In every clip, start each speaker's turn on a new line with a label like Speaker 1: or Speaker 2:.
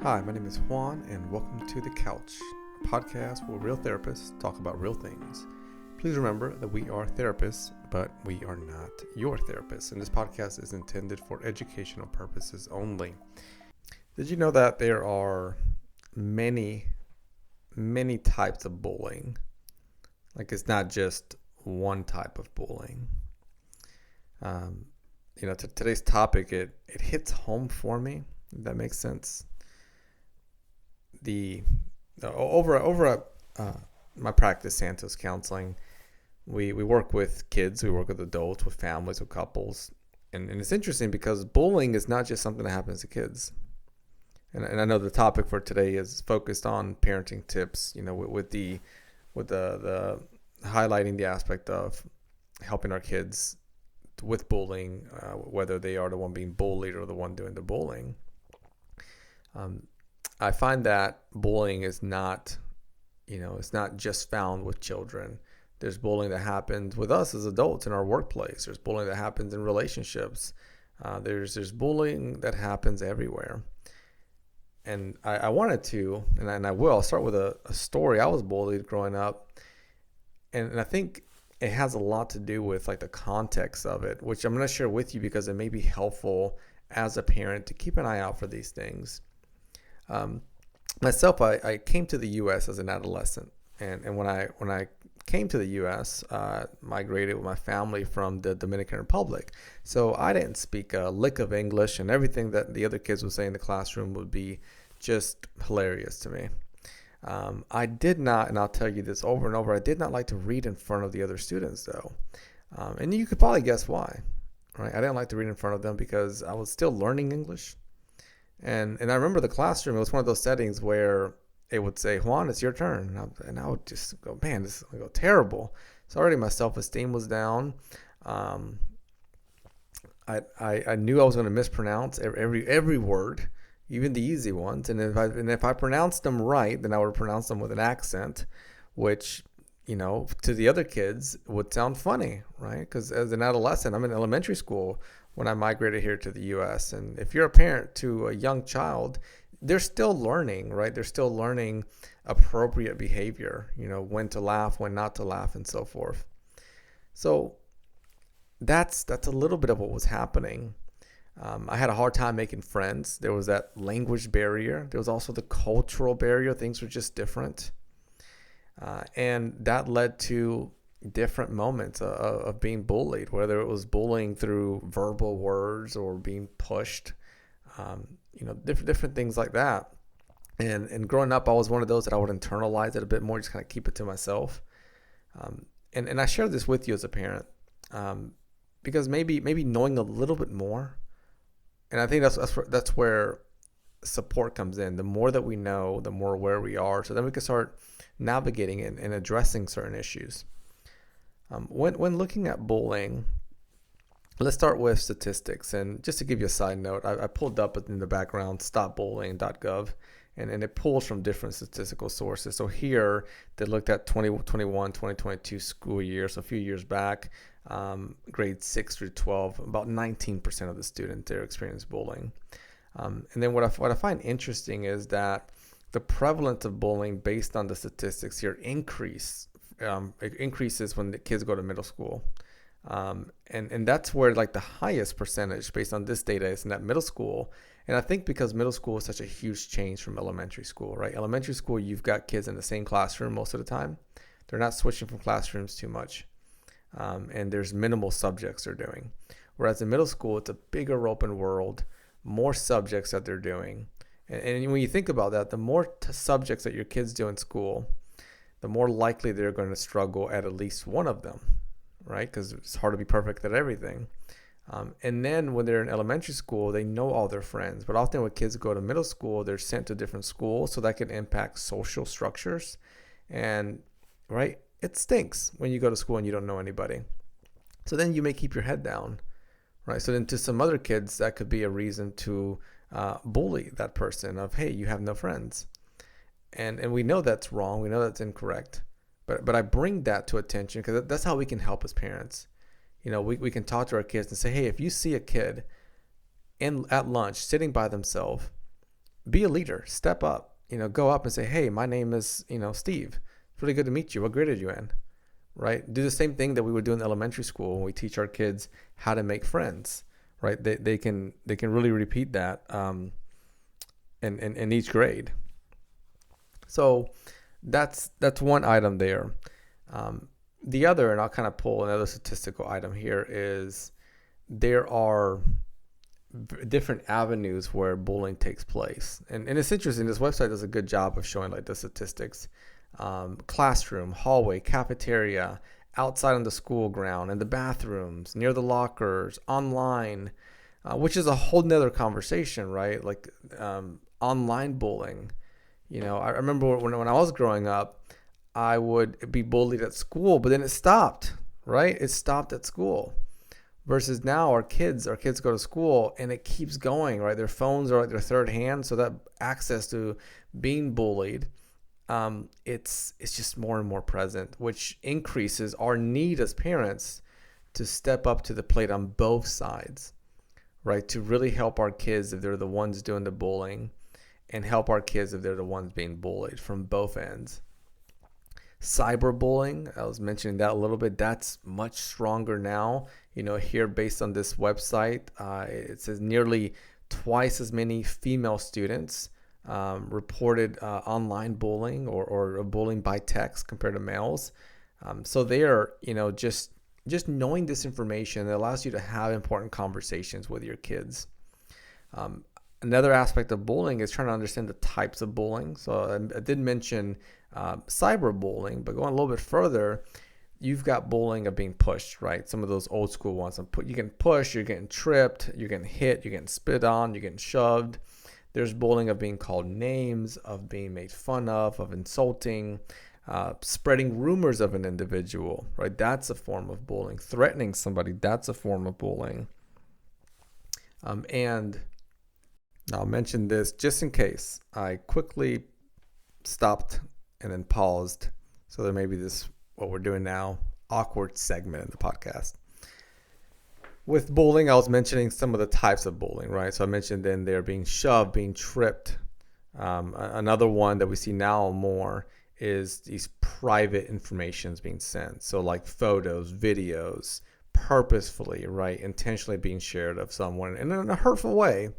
Speaker 1: Hi, my name is Juan, and welcome to The Couch, a podcast where real therapists talk about real things. Please remember that we are therapists, but we are not your therapists, and this podcast is intended for educational purposes only. Did you know that there are many types of bullying? Like, it's not just one type of bullying. Today's topic, it hits home for me, if that makes sense. Over my practice, Santos Counseling, we work with kids, we work with adults, with families, with couples, and it's interesting because bullying is not just something that happens to kids. And I know the topic for today is focused on parenting tips. With the highlighting the aspect of helping our kids with bullying, whether they are the one being bullied or the one doing the bullying. I find that bullying is not, it's not just found with children. There's bullying that happens with us as adults in our workplace. There's bullying that happens in relationships. There's bullying that happens everywhere. And I wanted to, and I will, I'll start with a story. I was bullied growing up. And I think it has a lot to do with like the context of it, which I'm going to share with you because it may be helpful as a parent to keep an eye out for these things. Myself, I came to the U.S. as an adolescent, and when I came to the U.S., migrated with my family from the Dominican Republic, so I didn't speak a lick of English, and everything that the other kids would say in the classroom would be just hilarious to me. I did not, and I'll tell you this over and over, I did not like to read in front of the other students, though, and you could probably guess why, right? I didn't like to read in front of them because I was still learning English. And I remember the classroom, it was one of those settings where it would say, Juan, it's your turn. And I would just go, man, this is going to go terrible. So already my self-esteem was down. I knew I was going to mispronounce every word, even the easy ones. And if I pronounced them right, then I would pronounce them with an accent, which, to the other kids would sound funny, right? Because as an adolescent, I'm in elementary school when I migrated here to the U.S. And if you're a parent to a young child, they're still learning, right? They're still learning appropriate behavior, when to laugh, when not to laugh, and so forth. So that's a little bit of what was happening. I had a hard time making friends. There was that language barrier. There was also the cultural barrier. Things were just different. And that led to different moments of being bullied, whether it was bullying through verbal words or being pushed, different things like that. And growing up, I was one of those that I would internalize it a bit more, just kind of keep it to myself. And I share this with you as a parent, because maybe knowing a little bit more, and I think that's where support comes in. The more that we know, the more aware we are, so then we can start navigating it and addressing certain issues. When looking at bullying, let's start with statistics. And just to give you a side note, I pulled up in the background stopbullying.gov, and it pulls from different statistical sources. So here they looked at 2021, 2022 school year, so a few years back, grades 6 through 12, about 19% of the students there experienced bullying. And then what I find interesting is that the prevalence of bullying based on the statistics here it increases when the kids go to middle school. And that's where like the highest percentage based on this data is in that middle school. And I think because middle school is such a huge change from elementary school, right? Elementary school, you've got kids in the same classroom most of the time. They're not switching from classrooms too much. And there's minimal subjects they're doing. Whereas in middle school, it's a bigger open world, more subjects that they're doing. And when you think about that, the more subjects that your kids do in school, the more likely they're going to struggle at least one of them, right? Because it's hard to be perfect at everything. And then when they're in elementary school, they know all their friends. But often when kids go to middle school, they're sent to different schools, so that can impact social structures. And, right, it stinks when you go to school and you don't know anybody. So then you may keep your head down, right? So then to some other kids, that could be a reason to bully that person of, hey, you have no friends. And we know that's wrong. We know that's incorrect. But I bring that to attention because that's how we can help as parents. We can talk to our kids and say, hey, if you see a kid at lunch sitting by themselves, be a leader, step up, go up and say, hey, my name is, Steve. It's really good to meet you. What grade are you in? Right? Do the same thing that we would do in elementary school when we teach our kids how to make friends, right? They can really repeat that in each grade. So that's one item there. The other, and I'll kind of pull another statistical item here, is there are different avenues where bullying takes place. And it's interesting. This website does a good job of showing like the statistics. Classroom, hallway, cafeteria, outside on the school ground, in the bathrooms, near the lockers, online, which is a whole nother conversation, right? Like online bullying. I remember when I was growing up, I would be bullied at school, but then it stopped, right? It stopped at school. Versus now our kids go to school and it keeps going, right? Their phones are like their third hand, so that access to being bullied, it's just more and more present, which increases our need as parents to step up to the plate on both sides, right? To really help our kids if they're the ones doing the bullying, and help our kids if they're the ones being bullied from both ends. Cyberbullying, I was mentioning that a little bit. That's much stronger now. Here based on this website, it says nearly twice as many female students reported online bullying or bullying by text compared to males. So they are, just knowing this information, it allows you to have important conversations with your kids. Another aspect of bullying is trying to understand the types of bullying. So I did mention cyberbullying, but going a little bit further, you've got bullying of being pushed, right? Some of those old school ones. You get pushed, you're getting tripped, you're getting hit, you're getting spit on, you're getting shoved. There's bullying of being called names, of being made fun of insulting, spreading rumors of an individual, right? That's a form of bullying. Threatening somebody, that's a form of bullying. And I'll mention this just in case. I quickly stopped and then paused. So there may be this, what we're doing now, awkward segment in the podcast. With bullying, I was mentioning some of the types of bullying, right? So I mentioned then there being shoved, being tripped. Another one that we see now more is these private informations being sent. So like photos, videos, purposefully, right? Intentionally being shared of someone in a hurtful way.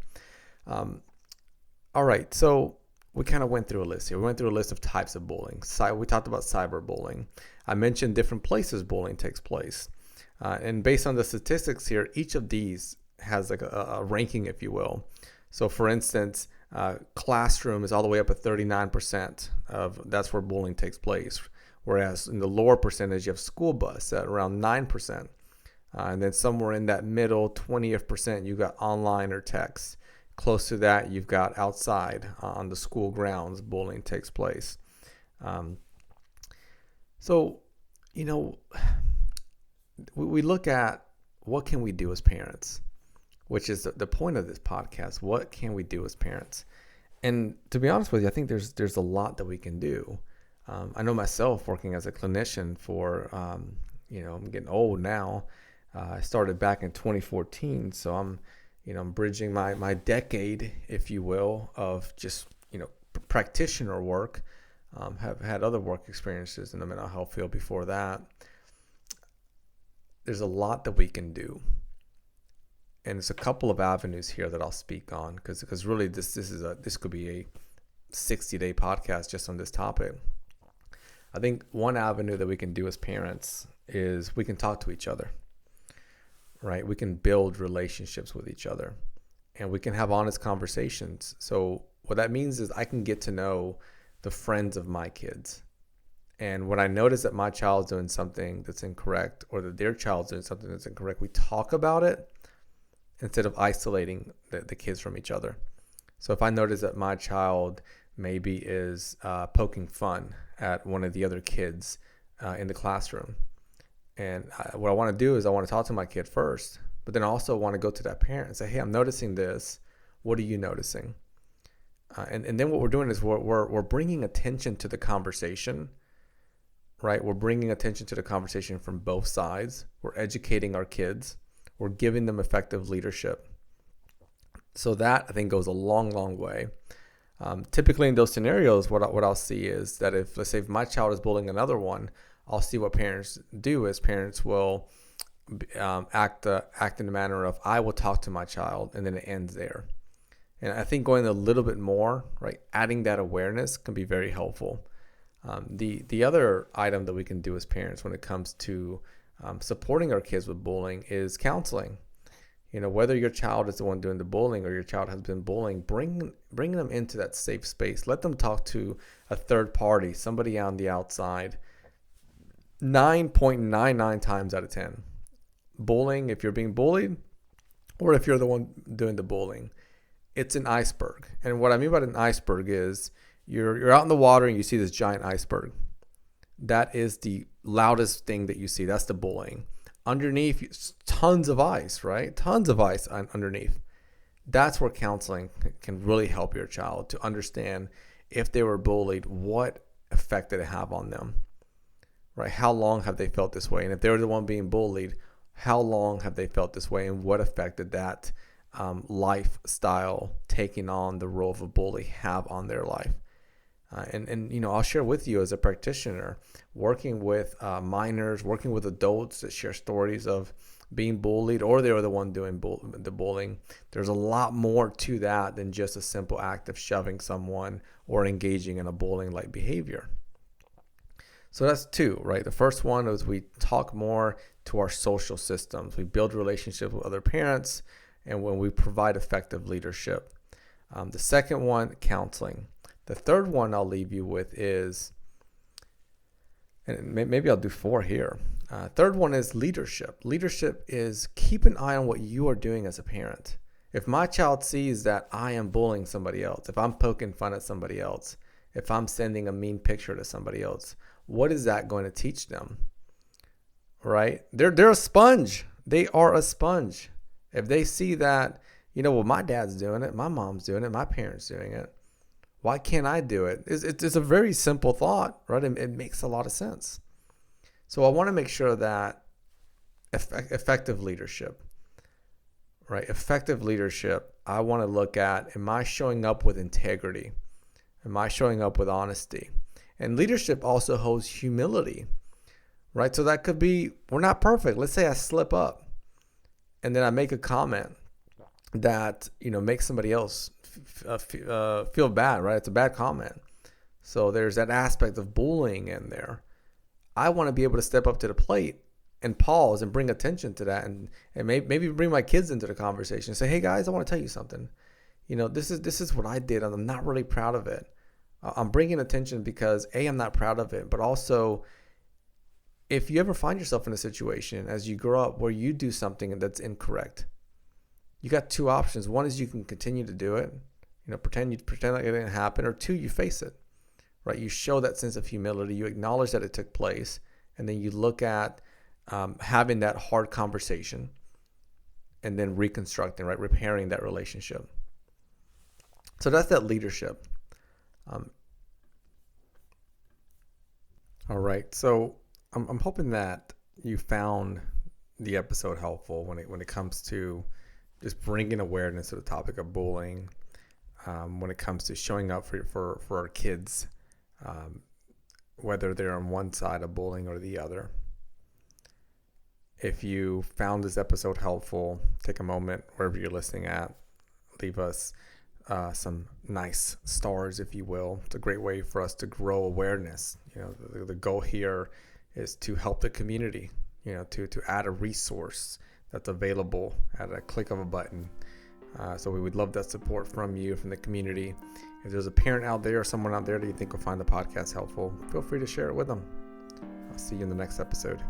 Speaker 1: All right, so we kind of went through a list here. We went through a list of types of bullying. We talked about cyberbullying. I mentioned different places bullying takes place. And based on the statistics here, each of these has like a ranking, if you will. So for instance, classroom is all the way up at 39% of that's where bullying takes place. Whereas in the lower percentage, you have school bus at around 9%. And then somewhere in that middle 20th%, you got online or text. Close to that, you've got outside on the school grounds, bullying takes place. So, we look at what can we do as parents, which is the point of this podcast. What can we do as parents? And to be honest with you, I think there's a lot that we can do. I know myself working as a clinician for, I'm getting old now. I started back in 2014, so I'm bridging my decade, if you will, of just, practitioner work. Have had other work experiences in the mental health field before that. There's a lot that we can do. And it's a couple of avenues here that I'll speak on because really this could be a 60-day podcast just on this topic. I think one avenue that we can do as parents is we can talk to each other. Right? We can build relationships with each other and we can have honest conversations. So what that means is I can get to know the friends of my kids. And when I notice that my child's doing something that's incorrect or that their child's doing something that's incorrect, we talk about it instead of isolating the kids from each other. So if I notice that my child maybe is poking fun at one of the other kids in the classroom, and what I want to do is I want to talk to my kid first, but then I also want to go to that parent and say, hey, I'm noticing this. What are you noticing? And then what we're doing is we're bringing attention to the conversation, right? We're bringing attention to the conversation from both sides. We're educating our kids. We're giving them effective leadership. So that, I think, goes a long, long way. Typically in those scenarios, what I'll see is that if, let's say, if my child is bullying another one, I'll see what parents do is parents will act in the manner of, I will talk to my child, and then it ends there. And I think going a little bit more, right, adding that awareness can be very helpful. The other item that we can do as parents when it comes to supporting our kids with bullying is counseling. Whether your child is the one doing the bullying or your child has been bullying, bring them into that safe space. Let them talk to a third party, somebody on the outside. 9.99 times out of 10, bullying, if you're being bullied or if you're the one doing the bullying, it's an iceberg. And what I mean by an iceberg is you're out in the water and you see this giant iceberg. That is the loudest thing that you see. That's the bullying. Underneath, tons of ice, right? Tons of ice underneath. That's where counseling can really help your child to understand, if they were bullied, what effect did it have on them, right? How long have they felt this way? And if they were the one being bullied, how long have they felt this way? And what effect did that lifestyle taking on the role of a bully have on their life? And I'll share with you, as a practitioner, working with minors, working with adults that share stories of being bullied, or they were the one doing the bullying. There's a lot more to that than just a simple act of shoving someone or engaging in a bullying-like behavior. So that's two, right? The first one is we talk more to our social systems. We build relationships with other parents, and when we provide effective leadership. The second one, counseling. The third one I'll leave you with is, and maybe I'll do 4 here. Third one is leadership. Leadership is keep an eye on what you are doing as a parent. If my child sees that I am bullying somebody else, if I'm poking fun at somebody else, if I'm sending a mean picture to somebody else, what is that going to teach them? Right? They're a sponge. They are a sponge. If they see that, well, my dad's doing it, my mom's doing it, my parents doing it, why can't I do it? It's a very simple thought, right? It makes a lot of sense. So I want to make sure that effective leadership, right? Effective leadership, I want to look at, am I showing up with integrity? Am I showing up with honesty? And leadership also holds humility, right? So that could be, we're not perfect. Let's say I slip up and then I make a comment that, makes somebody else feel bad, right? It's a bad comment. So there's that aspect of bullying in there. I want to be able to step up to the plate and pause and bring attention to that, and maybe bring my kids into the conversation and say, hey guys, I want to tell you something. This is what I did, and I'm not really proud of it. I'm bringing attention because I'm not proud of it, but also, if you ever find yourself in a situation as you grow up where you do something that's incorrect, you got 2 options. One is you can continue to do it, pretend like it didn't happen, or 2, you face it, right? You show that sense of humility, you acknowledge that it took place, and then you look at having that hard conversation and then reconstructing, right? Repairing that relationship. So that's that leadership. All right. So I'm hoping that you found the episode helpful when it comes to just bringing awareness to the topic of bullying, when it comes to showing up for our kids, whether they're on one side of bullying or the other. If you found this episode helpful, take a moment wherever you're listening at, leave us some nice stars, if you will. It's a great way for us to grow awareness. The goal here is to help the community, to add a resource that's available at a click of a button. So we would love that support from you, from the community. If there's a parent out there or someone out there that you think will find the podcast helpful, feel free to share it with them. I'll see you in the next episode.